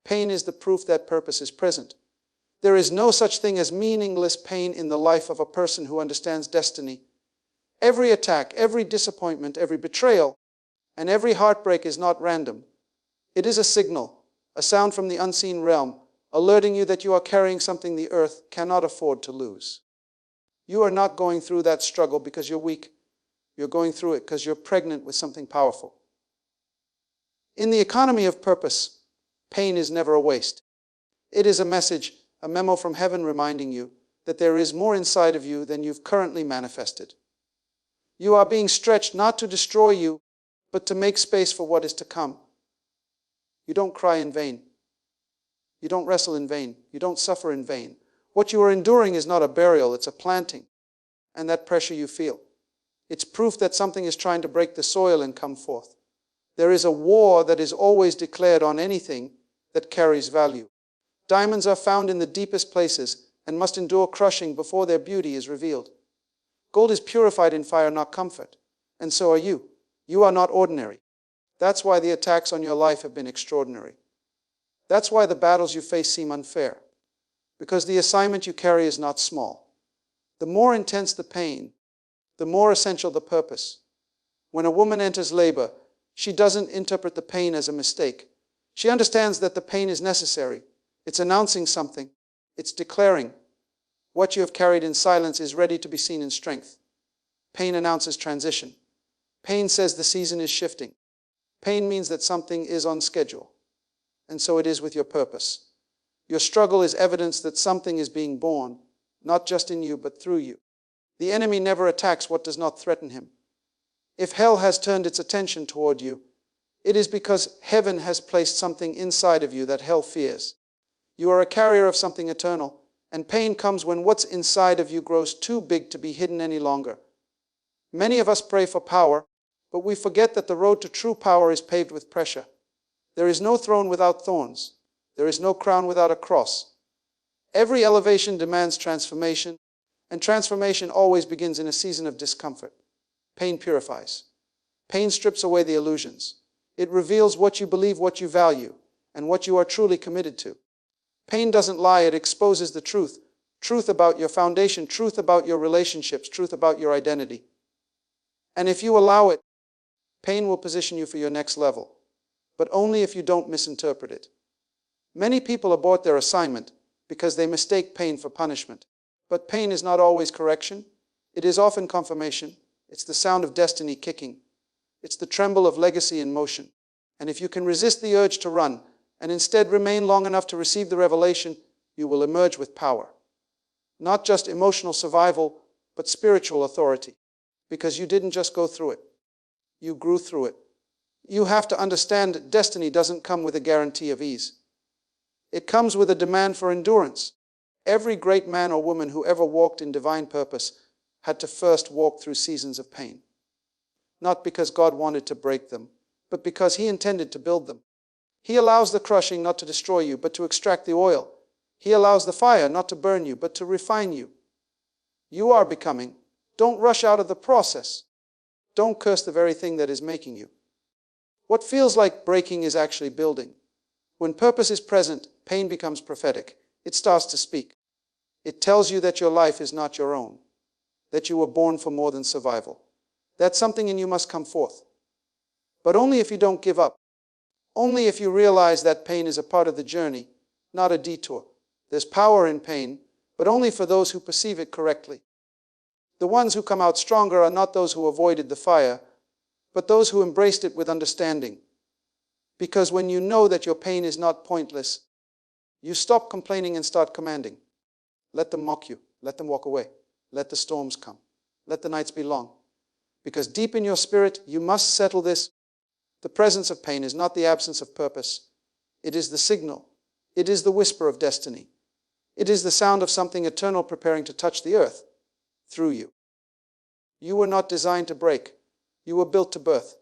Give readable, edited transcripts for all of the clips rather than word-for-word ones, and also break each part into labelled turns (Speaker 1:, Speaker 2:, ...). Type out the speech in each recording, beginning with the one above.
Speaker 1: Pain is the proof that purpose is present. There is no such thing as meaningless pain in the life of a person who understands destiny. Every attack, every disappointment, every betrayal, and every heartbreak is not random. It is a signal, a sound from the unseen realm, alerting you that you are carrying something the earth cannot afford to lose. You are not going through that struggle because you're weak. You're going through it because you're pregnant with something powerful. In the economy of purpose, pain is never a waste. It is a message, a memo from heaven reminding you that there is more inside of you than you've currently manifested. You are being stretched not to destroy you, but to make space for what is to come. You don't cry in vain. You don't wrestle in vain. You don't suffer in vain. What you are enduring is not a burial, it's a planting. And that pressure you feel, it's proof that something is trying to break the soil and come forth. There is a war that is always declared on anything that carries value. Diamonds are found in the deepest places and must endure crushing before their beauty is revealed. Gold is purified in fire, not comfort. And so are you. You are not ordinary. That's why the attacks on your life have been extraordinary. That's why the battles you face seem unfair. Because the assignment you carry is not small. The more intense the pain, the more essential the purpose. When a woman enters labor, she doesn't interpret the pain as a mistake. She understands that the pain is necessary. It's announcing something. It's declaring. What you have carried in silence is ready to be seen in strength. Pain announces transition. Pain says the season is shifting. Pain means that something is on schedule. And so it is with your purpose. Your struggle is evidence that something is being born, not just in you, but through you. The enemy never attacks what does not threaten him. If hell has turned its attention toward you, it is because heaven has placed something inside of you that hell fears. You are a carrier of something eternal, and pain comes when what's inside of you grows too big to be hidden any longer. Many of us pray for power, but we forget that the road to true power is paved with pressure. There is no throne without thorns. There is no crown without a cross. Every elevation demands transformation, and transformation always begins in a season of discomfort. Pain purifies. Pain strips away the illusions. It reveals what you believe, what you value, and what you are truly committed to. Pain doesn't lie, it exposes the truth. Truth about your foundation, truth about your relationships, truth about your identity. And if you allow it, pain will position you for your next level, but only if you don't misinterpret it. Many people abort their assignment because they mistake pain for punishment. But pain is not always correction. It is often confirmation. It's the sound of destiny kicking. It's the tremble of legacy in motion. And if you can resist the urge to run and instead remain long enough to receive the revelation, you will emerge with power. Not just emotional survival, but spiritual authority. Because you didn't just go through it. You grew through it. You have to understand destiny doesn't come with a guarantee of ease. It comes with a demand for endurance. Every great man or woman who ever walked in divine purpose had to first walk through seasons of pain. Not because God wanted to break them, but because He intended to build them. He allows the crushing not to destroy you, but to extract the oil. He allows the fire not to burn you, but to refine you. You are becoming. Don't rush out of the process. Don't curse the very thing that is making you. What feels like breaking is actually building. When purpose is present, pain becomes prophetic. It starts to speak. It tells you that your life is not your own, that you were born for more than survival, that something in you must come forth. But only if you don't give up. Only if you realize that pain is a part of the journey, not a detour. There's power in pain, but only for those who perceive it correctly. The ones who come out stronger are not those who avoided the fire, but those who embraced it with understanding. Because when you know that your pain is not pointless, you stop complaining and start commanding. Let them mock you. Let them walk away. Let the storms come. Let the nights be long. Because deep in your spirit, you must settle this. The presence of pain is not the absence of purpose. It is the signal. It is the whisper of destiny. It is the sound of something eternal preparing to touch the earth through you. You were not designed to break. You were built to birth.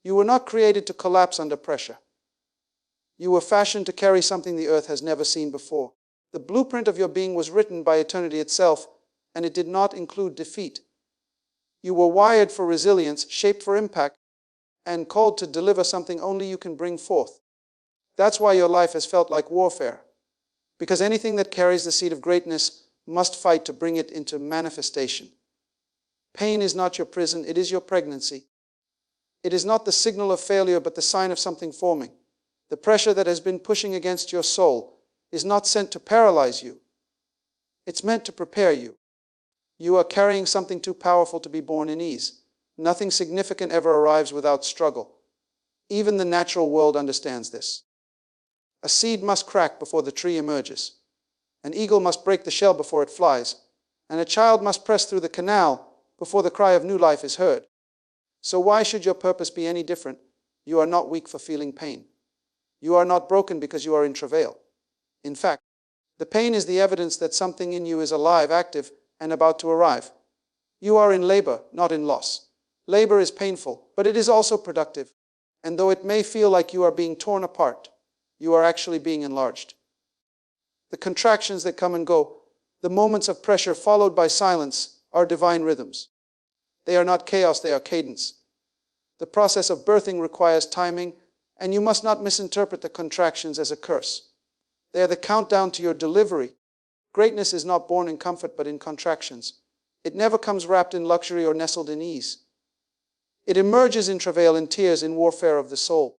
Speaker 1: You were not created to collapse under pressure. You were fashioned to carry something the earth has never seen before. The blueprint of your being was written by eternity itself, and it did not include defeat. You were wired for resilience, shaped for impact, and called to deliver something only you can bring forth. That's why your life has felt like warfare. Because anything that carries the seed of greatness must fight to bring it into manifestation. Pain is not your prison, it is your pregnancy. It is not the signal of failure, but the sign of something forming. The pressure that has been pushing against your soul is not sent to paralyze you. It's meant to prepare you. You are carrying something too powerful to be born in ease. Nothing significant ever arrives without struggle. Even the natural world understands this. A seed must crack before the tree emerges. An eagle must break the shell before it flies. And a child must press through the canal before the cry of new life is heard. So why should your purpose be any different? You are not weak for feeling pain. You are not broken because you are in travail. In fact, the pain is the evidence that something in you is alive, active, and about to arrive. You are in labor, not in loss. Labor is painful, but it is also productive. And though it may feel like you are being torn apart, you are actually being enlarged. The contractions that come and go, the moments of pressure followed by silence, are divine rhythms. They are not chaos, they are cadence. The process of birthing requires timing, and you must not misinterpret the contractions as a curse. They are the countdown to your delivery. Greatness is not born in comfort but in contractions. It never comes wrapped in luxury or nestled in ease. It emerges in travail, in tears, in warfare of the soul.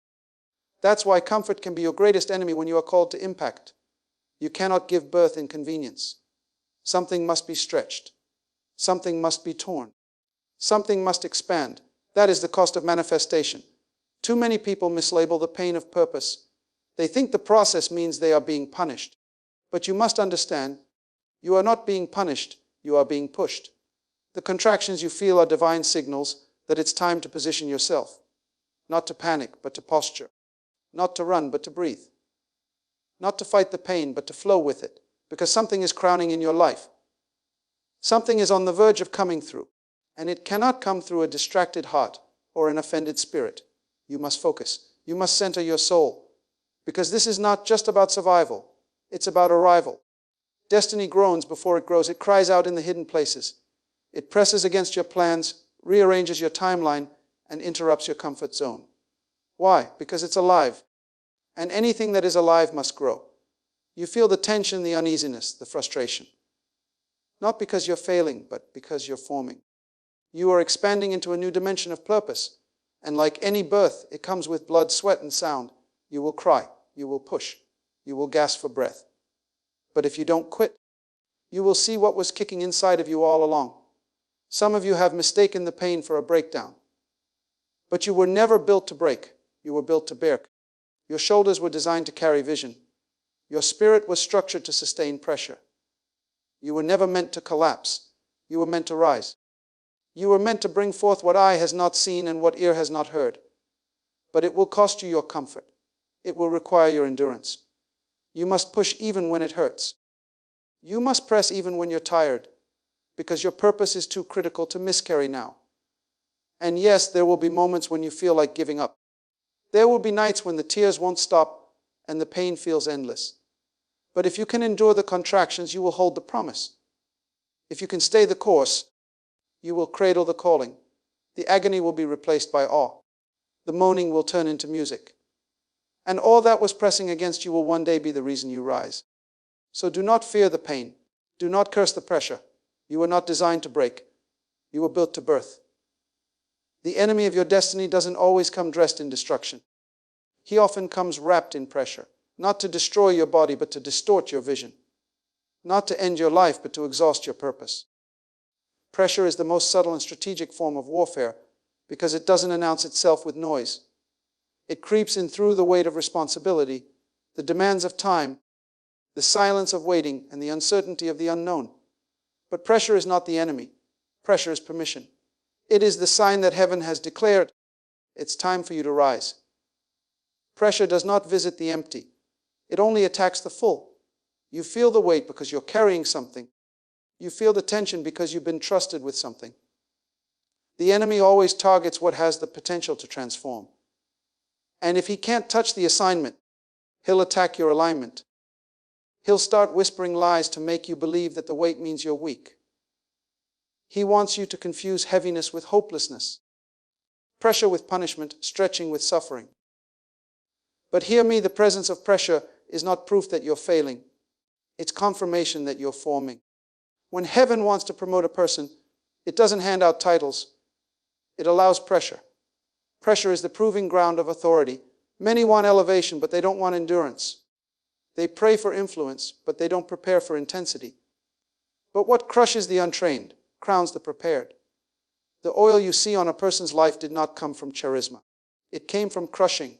Speaker 1: That's why comfort can be your greatest enemy when you are called to impact. You cannot give birth in convenience. Something must be stretched. Something must be torn. Something must expand. That is the cost of manifestation. Too many people mislabel the pain of purpose. They think the process means they are being punished. But you must understand, you are not being punished, you are being pushed. The contractions you feel are divine signals that it's time to position yourself. Not to panic, but to posture. Not to run, but to breathe. Not to fight the pain, but to flow with it. Because something is crowning in your life. Something is on the verge of coming through. And it cannot come through a distracted heart or an offended spirit. You must focus. You must center your soul. Because this is not just about survival. It's about arrival. Destiny groans before it grows. It cries out in the hidden places. It presses against your plans, rearranges your timeline, and interrupts your comfort zone. Why? Because it's alive. And anything that is alive must grow. You feel the tension, the uneasiness, the frustration. Not because you're failing, but because you're forming. You are expanding into a new dimension of purpose. And like any birth, it comes with blood, sweat, and sound. You will cry. You will push. You will gasp for breath. But if you don't quit, you will see what was kicking inside of you all along. Some of you have mistaken the pain for a breakdown. But you were never built to break. You were built to bear. Your shoulders were designed to carry vision. Your spirit was structured to sustain pressure. You were never meant to collapse. You were meant to rise. You were meant to bring forth what eye has not seen and what ear has not heard. But it will cost you your comfort. It will require your endurance. You must push even when it hurts. You must press even when you're tired, because your purpose is too critical to miscarry now. And yes, there will be moments when you feel like giving up. There will be nights when the tears won't stop and the pain feels endless. But if you can endure the contractions, you will hold the promise. If you can stay the course, you will cradle the calling. The agony will be replaced by awe. The moaning will turn into music. And all that was pressing against you will one day be the reason you rise. So do not fear the pain. Do not curse the pressure. You were not designed to break. You were built to birth. The enemy of your destiny doesn't always come dressed in destruction. He often comes wrapped in pressure, not to destroy your body, but to distort your vision. Not to end your life, but to exhaust your purpose. Pressure is the most subtle and strategic form of warfare because it doesn't announce itself with noise. It creeps in through the weight of responsibility, the demands of time, the silence of waiting, and the uncertainty of the unknown. But pressure is not the enemy. Pressure is permission. It is the sign that heaven has declared, it's time for you to rise. Pressure does not visit the empty. It only attacks the full. You feel the weight because you're carrying something. You feel the tension because you've been trusted with something. The enemy always targets what has the potential to transform. And if he can't touch the assignment, he'll attack your alignment. He'll start whispering lies to make you believe that the weight means you're weak. He wants you to confuse heaviness with hopelessness, pressure with punishment, stretching with suffering. But hear me, the presence of pressure is not proof that you're failing. It's confirmation that you're forming. When heaven wants to promote a person, it doesn't hand out titles. It allows pressure. Pressure is the proving ground of authority. Many want elevation, but they don't want endurance. They pray for influence, but they don't prepare for intensity. But what crushes the untrained crowns the prepared. The oil you see on a person's life did not come from charisma. It came from crushing.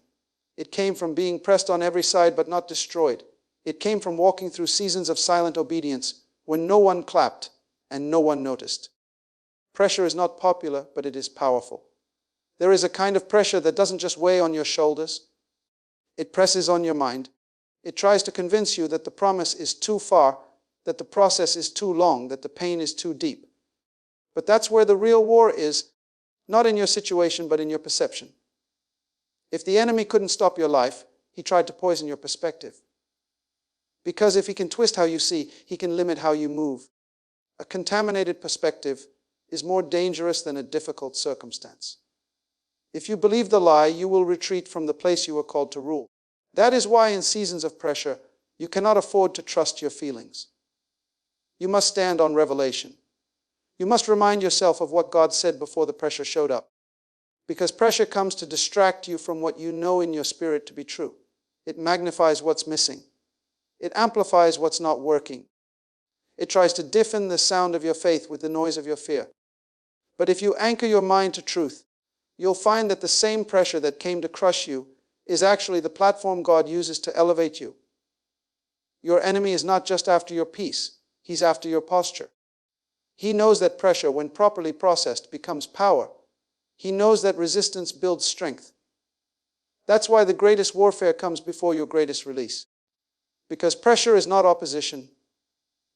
Speaker 1: It came from being pressed on every side but not destroyed. It came from walking through seasons of silent obedience when no one clapped and no one noticed. Pressure is not popular, but it is powerful. There is a kind of pressure that doesn't just weigh on your shoulders. It presses on your mind. It tries to convince you that the promise is too far, that the process is too long, that the pain is too deep. But that's where the real war is, not in your situation, but in your perception. If the enemy couldn't stop your life, he tried to poison your perspective. Because if he can twist how you see, he can limit how you move. A contaminated perspective is more dangerous than a difficult circumstance. If you believe the lie, you will retreat from the place you were called to rule. That is why in seasons of pressure, you cannot afford to trust your feelings. You must stand on revelation. You must remind yourself of what God said before the pressure showed up. Because pressure comes to distract you from what you know in your spirit to be true. It magnifies what's missing. It amplifies what's not working. It tries to deafen the sound of your faith with the noise of your fear. But if you anchor your mind to truth, you'll find that the same pressure that came to crush you is actually the platform God uses to elevate you. Your enemy is not just after your peace, he's after your posture. He knows that pressure, when properly processed, becomes power. He knows that resistance builds strength. That's why the greatest warfare comes before your greatest release. Because pressure is not opposition.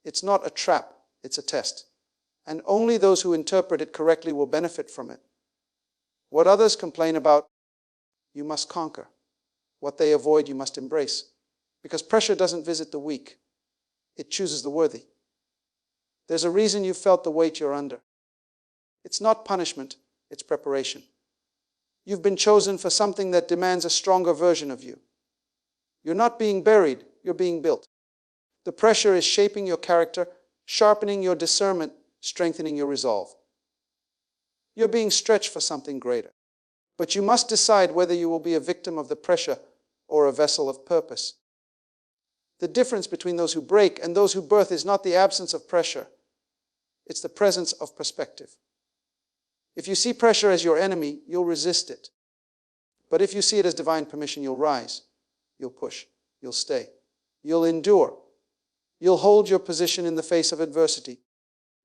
Speaker 1: It's not a trap, it's a test. And only those who interpret it correctly will benefit from it. What others complain about, you must conquer. What they avoid, you must embrace. Because pressure doesn't visit the weak. It chooses the worthy. There's a reason you felt the weight you're under. It's not punishment, it's preparation. You've been chosen for something that demands a stronger version of you. You're not being buried, you're being built. The pressure is shaping your character, sharpening your discernment, strengthening your resolve. You're being stretched for something greater. But you must decide whether you will be a victim of the pressure or a vessel of purpose. The difference between those who break and those who birth is not the absence of pressure. It's the presence of perspective. If you see pressure as your enemy, you'll resist it. But if you see it as divine permission, you'll rise. You'll push. You'll stay. You'll endure. You'll hold your position in the face of adversity.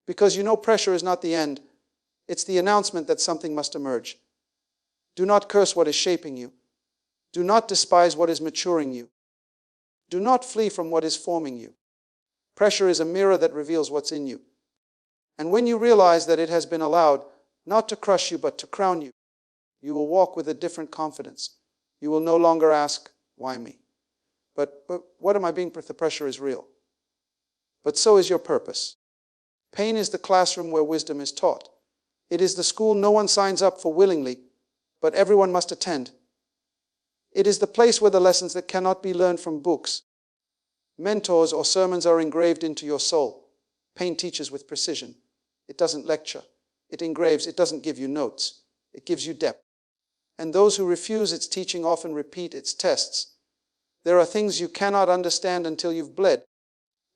Speaker 1: Because you know pressure is not the end. It's the announcement that something must emerge. Do not curse what is shaping you. Do not despise what is maturing you. Do not flee from what is forming you. Pressure is a mirror that reveals what's in you. And when you realize that it has been allowed not to crush you but to crown you, you will walk with a different confidence. You will no longer ask, why me? But what am I being? The pressure is real. But so is your purpose. Pain is the classroom where wisdom is taught. It is the school no one signs up for willingly, but everyone must attend. It is the place where the lessons that cannot be learned from books, mentors, or sermons are engraved into your soul. Pain teaches with precision. It doesn't lecture. It engraves. It doesn't give you notes. It gives you depth. And those who refuse its teaching often repeat its tests. There are things you cannot understand until you've bled.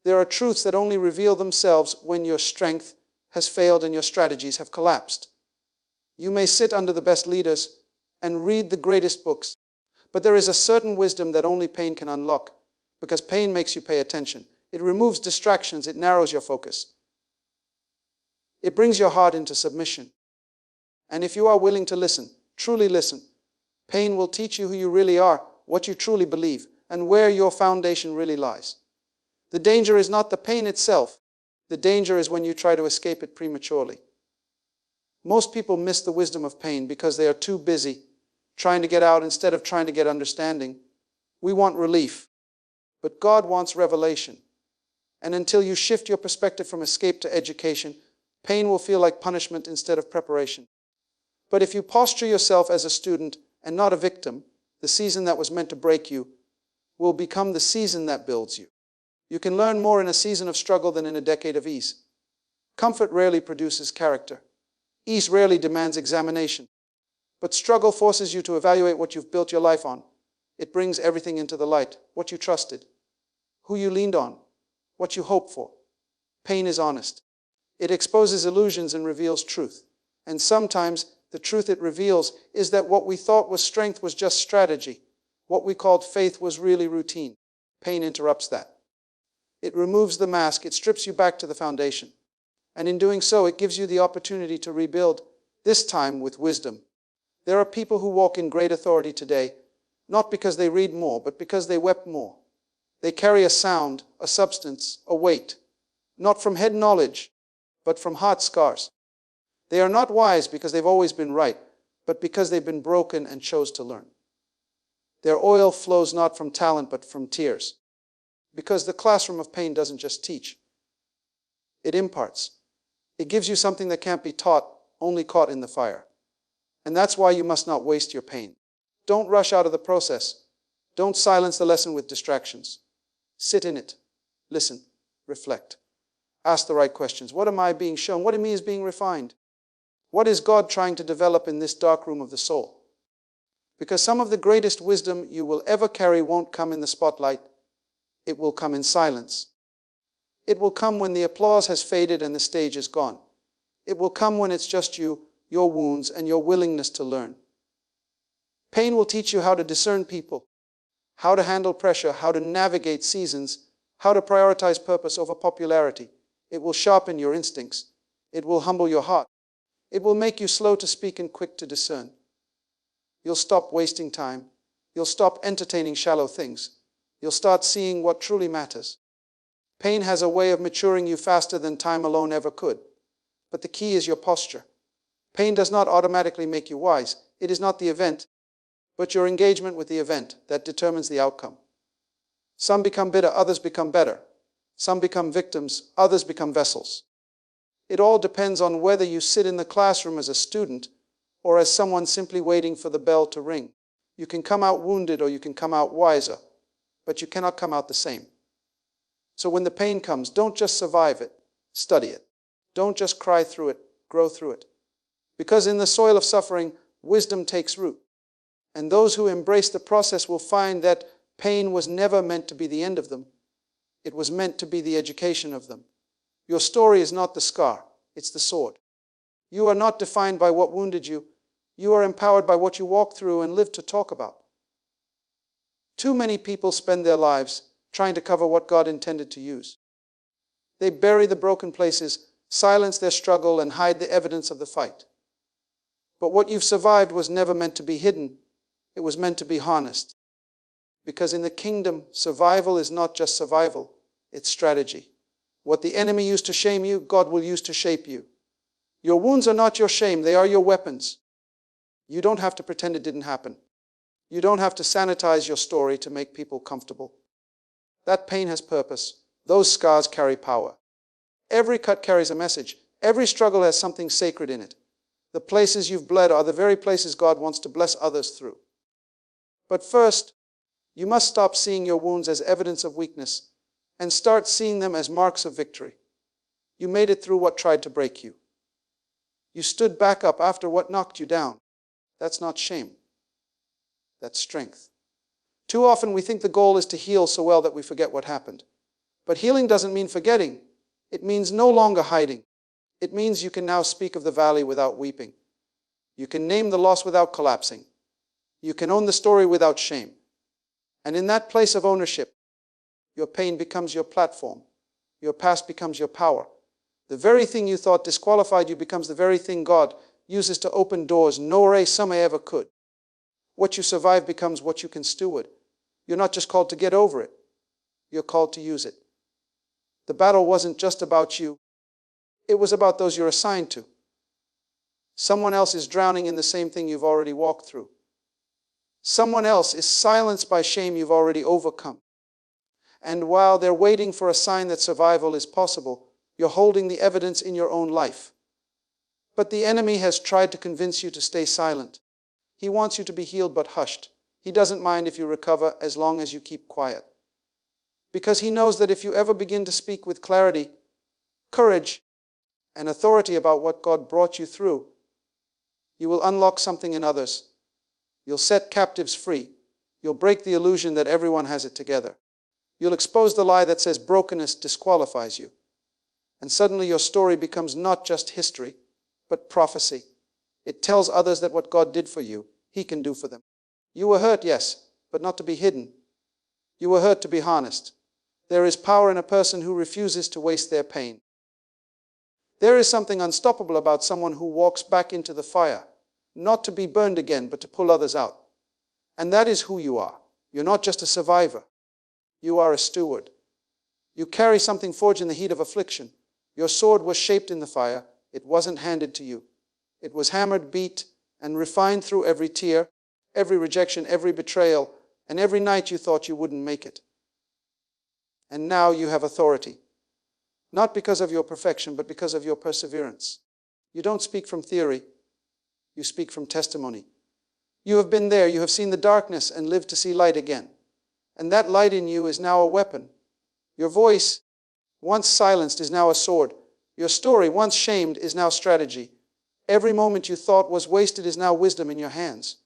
Speaker 1: There are truths that only reveal themselves when your strength has failed and your strategies have collapsed. You may sit under the best leaders and read the greatest books, but there is a certain wisdom that only pain can unlock, because pain makes you pay attention. It removes distractions. It narrows your focus. It brings your heart into submission. And if you are willing to listen, truly listen, pain will teach you who you really are, what you truly believe, and where your foundation really lies. The danger is not the pain itself. The danger is when you try to escape it prematurely. Most people miss the wisdom of pain because they are too busy trying to get out instead of trying to get understanding. We want relief, but God wants revelation. And until you shift your perspective from escape to education, pain will feel like punishment instead of preparation. But if you posture yourself as a student and not a victim, the season that was meant to break you, will become the season that builds you. You can learn more in a season of struggle than in a decade of ease. Comfort rarely produces character. Ease rarely demands examination. But struggle forces you to evaluate what you've built your life on. It brings everything into the light. What you trusted, who you leaned on, what you hoped for. Pain is honest. It exposes illusions and reveals truth. And sometimes the truth it reveals is that what we thought was strength was just strategy. What we called faith was really routine. Pain interrupts that. It removes the mask. It strips you back to the foundation. And in doing so, it gives you the opportunity to rebuild, this time with wisdom. There are people who walk in great authority today, not because they read more, but because they wept more. They carry a sound, a substance, a weight, not from head knowledge, but from heart scars. They are not wise because they've always been right, but because they've been broken and chose to learn. Their oil flows not from talent, but from tears. Because the classroom of pain doesn't just teach. It imparts. It gives you something that can't be taught, only caught in the fire. And that's why you must not waste your pain. Don't rush out of the process. Don't silence the lesson with distractions. Sit in it. Listen. Reflect. Ask the right questions. What am I being shown? What in me is being refined? What is God trying to develop in this dark room of the soul? Because some of the greatest wisdom you will ever carry won't come in the spotlight. It will come in silence. It will come when the applause has faded and the stage is gone. It will come when it's just you, your wounds, and your willingness to learn. Pain will teach you how to discern people, how to handle pressure, how to navigate seasons, how to prioritize purpose over popularity. It will sharpen your instincts. It will humble your heart. It will make you slow to speak and quick to discern. You'll stop wasting time. You'll stop entertaining shallow things. You'll start seeing what truly matters. Pain has a way of maturing you faster than time alone ever could. But the key is your posture. Pain does not automatically make you wise. It is not the event, but your engagement with the event that determines the outcome. Some become bitter, others become better. Some become victims, others become vessels. It all depends on whether you sit in the classroom as a student or as someone simply waiting for the bell to ring. You can come out wounded or you can come out wiser, but you cannot come out the same. So when the pain comes, don't just survive it, study it. Don't just cry through it, grow through it. Because in the soil of suffering, wisdom takes root. And those who embrace the process will find that pain was never meant to be the end of them. It was meant to be the education of them. Your story is not the scar, it's the sword. You are not defined by what wounded you. You are empowered by what you walk through and live to talk about. Too many people spend their lives trying to cover what God intended to use. They bury the broken places, silence their struggle, and hide the evidence of the fight. But what you've survived was never meant to be hidden. It was meant to be harnessed. Because in the kingdom, survival is not just survival, it's strategy. What the enemy used to shame you, God will use to shape you. Your wounds are not your shame, they are your weapons. You don't have to pretend it didn't happen. You don't have to sanitize your story to make people comfortable. That pain has purpose. Those scars carry power. Every cut carries a message. Every struggle has something sacred in it. The places you've bled are the very places God wants to bless others through. But first, you must stop seeing your wounds as evidence of weakness and start seeing them as marks of victory. You made it through what tried to break you. You stood back up after what knocked you down. That's not shame. That's strength. Too often we think the goal is to heal so well that we forget what happened. But healing doesn't mean forgetting. It means no longer hiding. It means you can now speak of the valley without weeping. You can name the loss without collapsing. You can own the story without shame. And in that place of ownership, your pain becomes your platform. Your past becomes your power. The very thing you thought disqualified you becomes the very thing God uses to open doors no ray summer ever could. What you survive becomes what you can steward. You're not just called to get over it. You're called to use it. The battle wasn't just about you. It was about those you're assigned to. Someone else is drowning in the same thing you've already walked through. Someone else is silenced by shame you've already overcome. And while they're waiting for a sign that survival is possible, you're holding the evidence in your own life. But the enemy has tried to convince you to stay silent. He wants you to be healed but hushed. He doesn't mind if you recover as long as you keep quiet. Because He knows that if you ever begin to speak with clarity, courage, and authority about what God brought you through, you will unlock something in others. You'll set captives free. You'll break the illusion that everyone has it together. You'll expose the lie that says brokenness disqualifies you. And suddenly your story becomes not just history, but prophecy. It tells others that what God did for you, He can do for them. You were hurt, yes, but not to be hidden. You were hurt to be harnessed. There is power in a person who refuses to waste their pain. There is something unstoppable about someone who walks back into the fire, not to be burned again, but to pull others out. And that is who you are. You're not just a survivor. You are a steward. You carry something forged in the heat of affliction. Your sword was shaped in the fire. It wasn't handed to you. It was hammered, beat, and refined through every tear, every rejection, every betrayal, and every night you thought you wouldn't make it. And now you have authority. Not because of your perfection, but because of your perseverance. You don't speak from theory. You speak from testimony. You have been there. You have seen the darkness and lived to see light again. And that light in you is now a weapon. Your voice, once silenced, is now a sword. Your story, once shamed, is now strategy. Every moment you thought was wasted is now wisdom in your hands.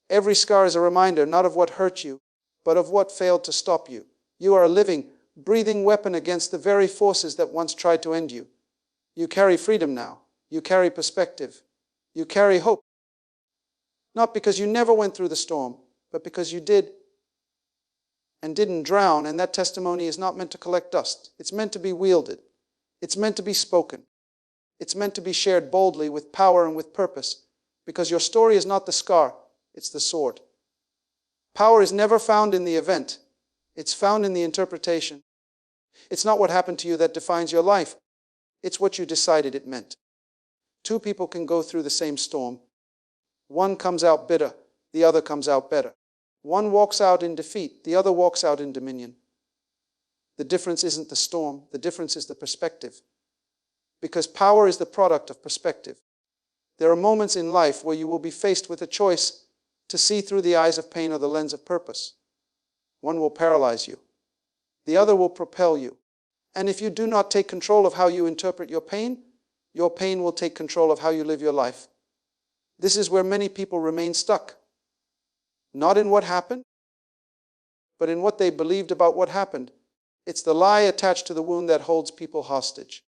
Speaker 1: Every scar is a reminder not of what hurt you, but of what failed to stop you. You are a living, breathing weapon against the very forces that once tried to end you. You carry freedom now. You carry perspective. You carry hope. Not because you never went through the storm, but because you did and didn't drown, and that testimony is not meant to collect dust. It's meant to be wielded. It's meant to be spoken. It's meant to be shared boldly with power and with purpose, because your story is not the scar, it's the sword. Power is never found in the event. It's found in the interpretation. It's not what happened to you that defines your life. It's what you decided it meant. Two people can go through the same storm. One comes out bitter, the other comes out better. One walks out in defeat, the other walks out in dominion. The difference isn't the storm, the difference is the perspective. Because power is the product of perspective. There are moments in life where you will be faced with a choice to see through the eyes of pain or the lens of purpose. One will paralyze you. The other will propel you. And if you do not take control of how you interpret your pain will take control of how you live your life. This is where many people remain stuck. Not in what happened, but in what they believed about what happened. It's the lie attached to the wound that holds people hostage.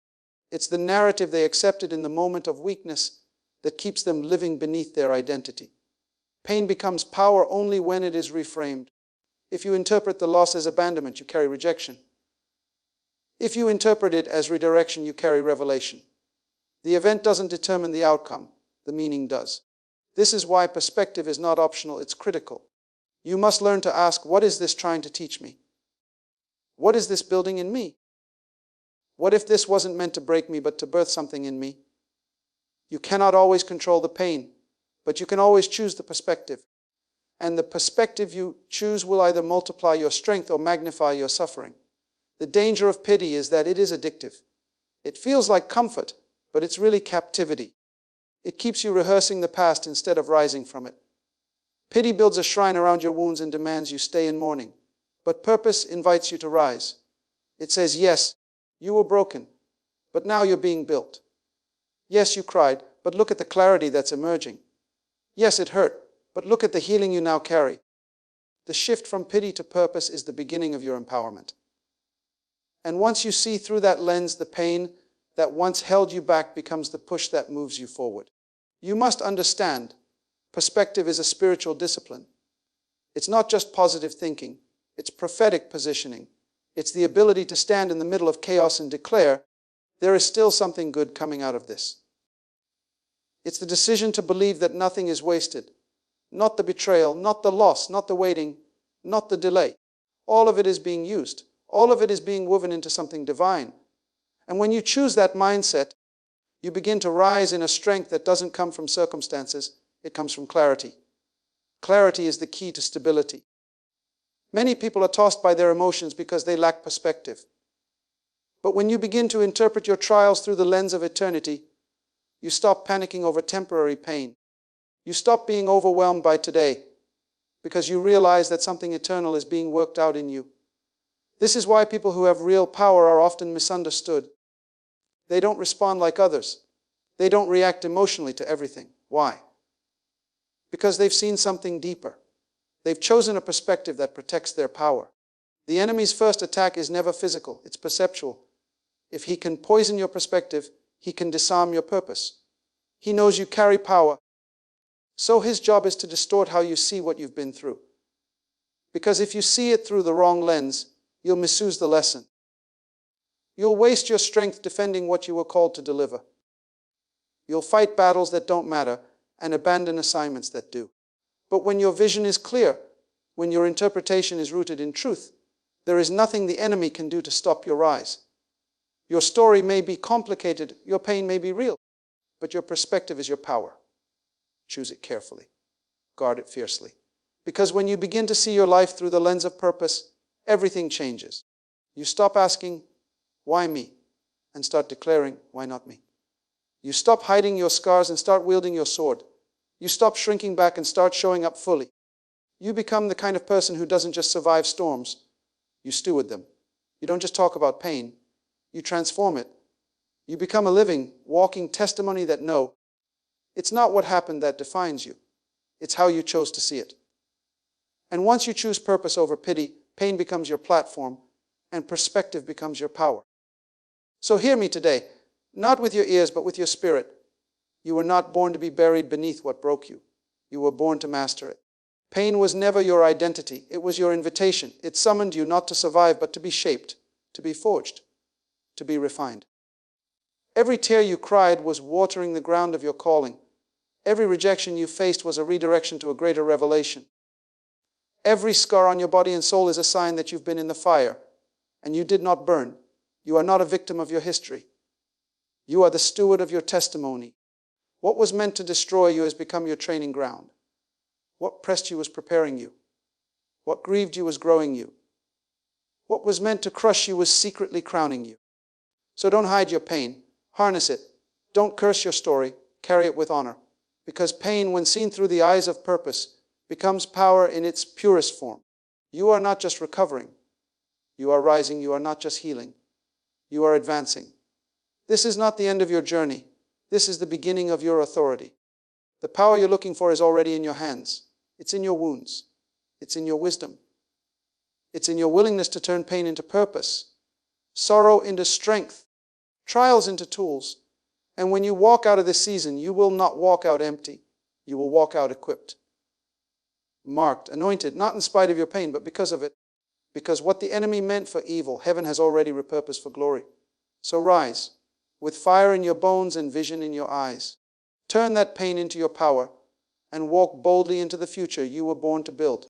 Speaker 1: It's the narrative they accepted in the moment of weakness that keeps them living beneath their identity. Pain becomes power only when it is reframed. If you interpret the loss as abandonment, you carry rejection. If you interpret it as redirection, you carry revelation. The event doesn't determine the outcome, the meaning does. This is why perspective is not optional, it's critical. You must learn to ask, what is this trying to teach me? What is this building in me? What if this wasn't meant to break me, but to birth something in me? You cannot always control the pain, but you can always choose the perspective. And the perspective you choose will either multiply your strength or magnify your suffering. The danger of pity is that it is addictive. It feels like comfort, but it's really captivity. It keeps you rehearsing the past instead of rising from it. Pity builds a shrine around your wounds and demands you stay in mourning. But purpose invites you to rise. It says, yes, you were broken, but now you're being built. Yes, you cried, but look at the clarity that's emerging. Yes, it hurt, but look at the healing you now carry. The shift from pity to purpose is the beginning of your empowerment. And once you see through that lens, the pain that once held you back becomes the push that moves you forward. You must understand, perspective is a spiritual discipline. It's not just positive thinking, it's prophetic positioning. It's the ability to stand in the middle of chaos and declare, there is still something good coming out of this. It's the decision to believe that nothing is wasted. Not the betrayal, not the loss, not the waiting, not the delay. All of it is being used. All of it is being woven into something divine. And when you choose that mindset, you begin to rise in a strength that doesn't come from circumstances, it comes from clarity. Clarity is the key to stability. Many people are tossed by their emotions because they lack perspective. But when you begin to interpret your trials through the lens of eternity, you stop panicking over temporary pain. You stop being overwhelmed by today. because you realize that something eternal is being worked out in you. This is why people who have real power are often misunderstood. They don't respond like others. They don't react emotionally to everything. Why? Because they've seen something deeper. They've chosen a perspective that protects their power. The enemy's first attack is never physical, it's perceptual. If he can poison your perspective, he can disarm your purpose. He knows you carry power, so his job is to distort how you see what you've been through. Because if you see it through the wrong lens, you'll misuse the lesson. You'll waste your strength defending what you were called to deliver. You'll fight battles that don't matter and abandon assignments that do. But when your vision is clear, when your interpretation is rooted in truth, there is nothing the enemy can do to stop your rise. Your story may be complicated, your pain may be real, but your perspective is your power. Choose it carefully. Guard it fiercely. Because when you begin to see your life through the lens of purpose, everything changes. You stop asking, why me? And start declaring, why not me? You stop hiding your scars and start wielding your sword. You stop shrinking back and start showing up fully. You become the kind of person who doesn't just survive storms, you steward them. You don't just talk about pain, you transform it. You become a living, walking testimony that no, it's not what happened that defines you. It's how you chose to see it. And once you choose purpose over pity, pain becomes your platform and perspective becomes your power. So hear me today, not with your ears but with your spirit. You were not born to be buried beneath what broke you. You were born to master it. Pain was never your identity. It was your invitation. It summoned you not to survive but to be shaped, to be forged, to be refined. Every tear you cried was watering the ground of your calling. Every rejection you faced was a redirection to a greater revelation. Every scar on your body and soul is a sign that you've been in the fire, and you did not burn. You are not a victim of your history. You are the steward of your testimony. What was meant to destroy you has become your training ground. What pressed you was preparing you. What grieved you was growing you. What was meant to crush you was secretly crowning you. So don't hide your pain. Harness it. Don't curse your story. Carry it with honor. Because pain, when seen through the eyes of purpose, becomes power in its purest form. You are not just recovering. You are rising. You are not just healing. You are advancing. This is not the end of your journey. This is the beginning of your authority. The power you're looking for is already in your hands. It's in your wounds. It's in your wisdom. It's in your willingness to turn pain into purpose, sorrow into strength, trials into tools. And when you walk out of this season, you will not walk out empty. You will walk out equipped, marked, anointed, not in spite of your pain, but because of it. Because what the enemy meant for evil, heaven has already repurposed for glory. So rise, with fire in your bones and vision in your eyes. Turn that pain into your power and walk boldly into the future you were born to build.